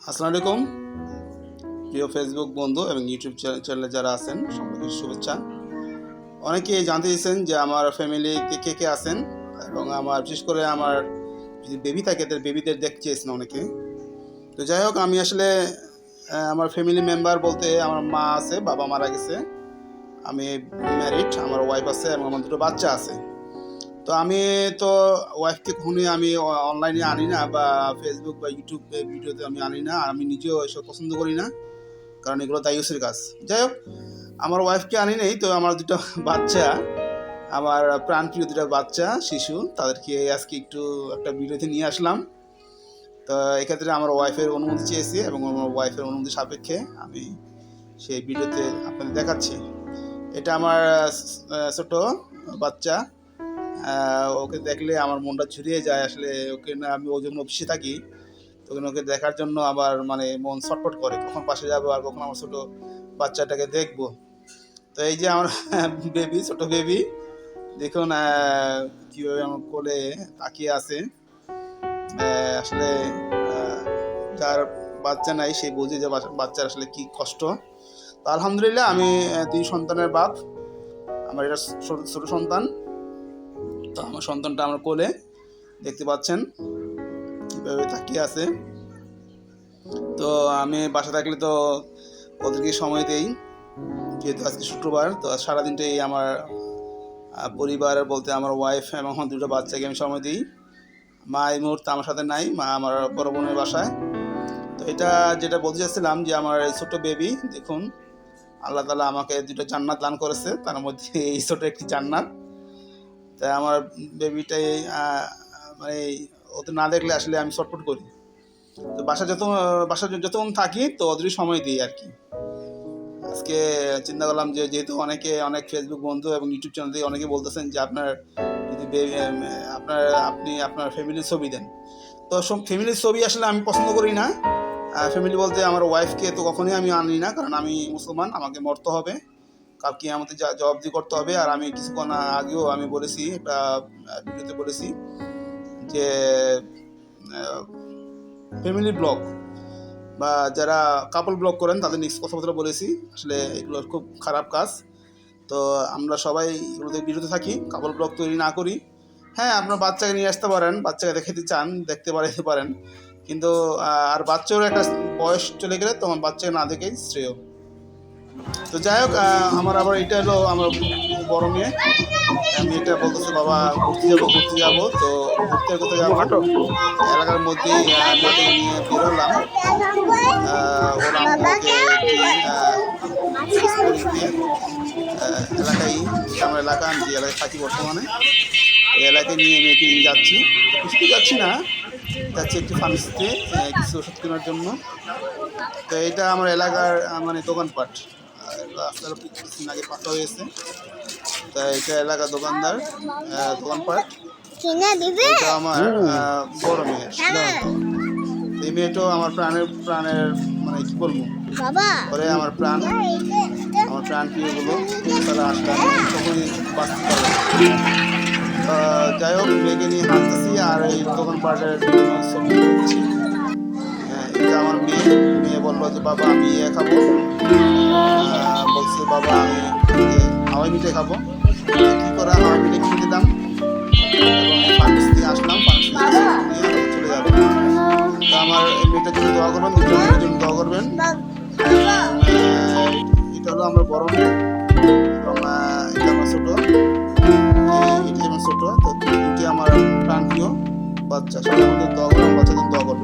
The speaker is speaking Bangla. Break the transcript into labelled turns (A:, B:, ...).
A: আসসালামু আলাইকুম প্রিয় ফেসবুক বন্ধু এবং ইউটিউব চ্যানেলে যারা আছেন সবাইকে শুভেচ্ছা। অনেকেই জানতে চাইছেন যে আমার ফ্যামিলিতে কে কে আছেন এবং আমার বিশেষ করে আমার যদি বেবি থাকে তাদের বেবিদের দেখতে চেয়েছেন অনেকে। তো যাই হোক, আমি আসলে আমার ফ্যামিলি মেম্বার বলতে আমার মা আছে, বাবা মারা গেছে, আমি ম্যারিড, আমার ওয়াইফ আছে এবং আমার দুটো বাচ্চা আছে। তো আমি তো ওয়াইফকে কখনোই আমি অনলাইনে আনি না, বা ফেসবুক বা ইউটিউব ভিডিওতে আমি আনি না। আমি নিজেও এসব পছন্দ করি না, কারণ এগুলো দায়ুসের কাজ। যাই হোক, আমার ওয়াইফকে আনি নেই, তো আমার দুটো বাচ্চা, আমার প্রাণপ্রিয় দুটো বাচ্চা শিশু, তাদেরকে আজকে একটু একটা ভিডিওতে নিয়ে আসলাম। তো এক্ষেত্রে আমার ওয়াইফের অনুমতি চেয়েছি এবং আমার ওয়াইফের অনুমতি সাপেক্ষে আমি সেই ভিডিওতে আপনাদের দেখাচ্ছি। এটা আমার ছোট বাচ্চা। ওকে দেখলে আমার মনটা ছুরিয়ে যায় আসলে। ওকে না, আমি ও যখন অফিসে থাকি তখন ওকে দেখার জন্য আবার মানে মন ছটফট করে, কখন পাশে যাবো আর কখন আমার ছোট বাচ্চাটাকে দেখবো। তো এই যে আমার বেবি, ছোট বেবি, দেখুন কীভাবে আমার কোলে তাকিয়ে আছে। আসলে যার বাচ্চা নাই সে বোঝে যে বাচ্চার আসলে কি কষ্ট। তো আলহামদুলিল্লাহ, আমি দুই সন্তানের বাপ। আমার এটা ছোট সন্তান। তো আমার সন্তানটা আমার কোলে দেখতে পাচ্ছেন কীভাবে তাকিয়ে আছে। তো আমি বাসা থাকলে তো ওদেরকে সময় দেই, যেহেতু আজকে শুক্রবার। তো সারাদিনটাই আমার পরিবার বলতে আমার ওয়াইফ এবং আমার দুটো বাচ্চাকে আমি সময় দিই। মা এই মুহূর্তে আমার সাথে নাই, মা আমার বড় বোনের বাসায়। তো এটা যেটা বলতে চাচ্ছিলাম যে আমার এই ছোট বেবি, দেখুন আল্লাহ তাআলা আমাকে দুটো জান্নাত দান করেছে, তার মধ্যে এই ছোট একটি জান্নাত। তাই আমার বেবিটাই মানে ওদের না দেখলে আসলে আমি ছটফট করি। তো বাসা যতক্ষণ থাকি তো ওদেরই সময় দিই আর কি। আজকে চিন্তা করলাম যে যেহেতু অনেক ফেসবুক বন্ধু এবং ইউটিউব চ্যানেল থেকে অনেকে বলতেছেন যে যদি আপনি আপনার ফ্যামিলির ছবি দেন। তো সব ফ্যামিলির ছবি আসলে আমি পছন্দ করি না। ফ্যামিলি বলতে আমার ওয়াইফকে তো কখনোই আমি আনি না, কারণ আমি মুসলমান, আমাকে মরতে হবে, কালকে আমাদের জবাবদিহি করতে হবে। আর আমি কিছুক্ষণ আগেও আমি বলেছি, একটা ভিডিওতে বলেছি যে ফ্যামিলি ব্লগ বা যারা কাপল ব্লগ করেন তাদের নেক্সট কথাবার্তা বলেছি। আসলে এগুলো খুব খারাপ কাজ। তো আমরা সবাই এগুলোতে বিরত থাকি, কাপল ব্লগ তৈরি না করি। হ্যাঁ, আপনার বাচ্চাকে নিয়ে আসতে পারেন, বাচ্চাকে দেখাতে চান, দেখতে পারেন, কিন্তু আর বাচ্চারও একটা বয়স চলে গেলে তোমার বাচ্চাকে না দেখেই শ্রেয়। তো যাই হোক, আমার আবার এটা হলো আমার বড় মেয়ে। মেয়েটা বলতেছে বাবা ঘুরতে যাবো। তো ঘুরতে কোথায় যাবো, এলাকার মধ্যেই মেয়েটাকে নিয়ে বেরোলাম। ওর আম্মুকে এলাকায়, আমার এলাকা, আমি যে এলাকায় থাকি বর্তমানে, এই এলাকায় নিয়ে মেয়েকে নিয়ে যাচ্ছি। কিছু যাচ্ছি না, যাচ্ছি একটু ফার্মেসিতে কিছু ওষুধ কেনার জন্য। তো এটা আমার এলাকার মানে দোকানপাট, রাস্তার কিছুদিন আগে পাতা হয়েছে। তা এটা এলাকার দোকানপাট। এটা আমার বড় মেয়ে। এই মেয়েটাও আমার প্রাণের মানে কি বলবো, পরে আমার প্রাণ প্রিয়গুলো তারা আসলে আমি তখনই বাঁচতে পারবো। যাই হোক, মেয়েকে নিয়ে হাঁটতেছি আর এই দোকানপাটের বিভিন্ন ছবি করছি। এটা আমার মেয়ে বললো যে বাবা আমি খাবো, বলছে বাবা আমি হাওয়াই মিঠাই খাবো। কী করা, হাওয়াই মিঠাই কিনে দিলাম এবং ফার্মেসি দিয়ে আসলাম, ফার্মেসি দিয়ে চলে যাবো। তো আমার মেয়েটার জন্য দোয়া করবেন, দুটো মেয়ের জন্য দোয়া করবেন। এটা হলো আমার বড় মেয়ে এবং এটা আমার ছোট, তো দুটি আমার প্রাণপ্রিয় বাচ্চা। সবাই আমাদের দোয়া করবেন, বাচ্চাদের দোয়া করবেন।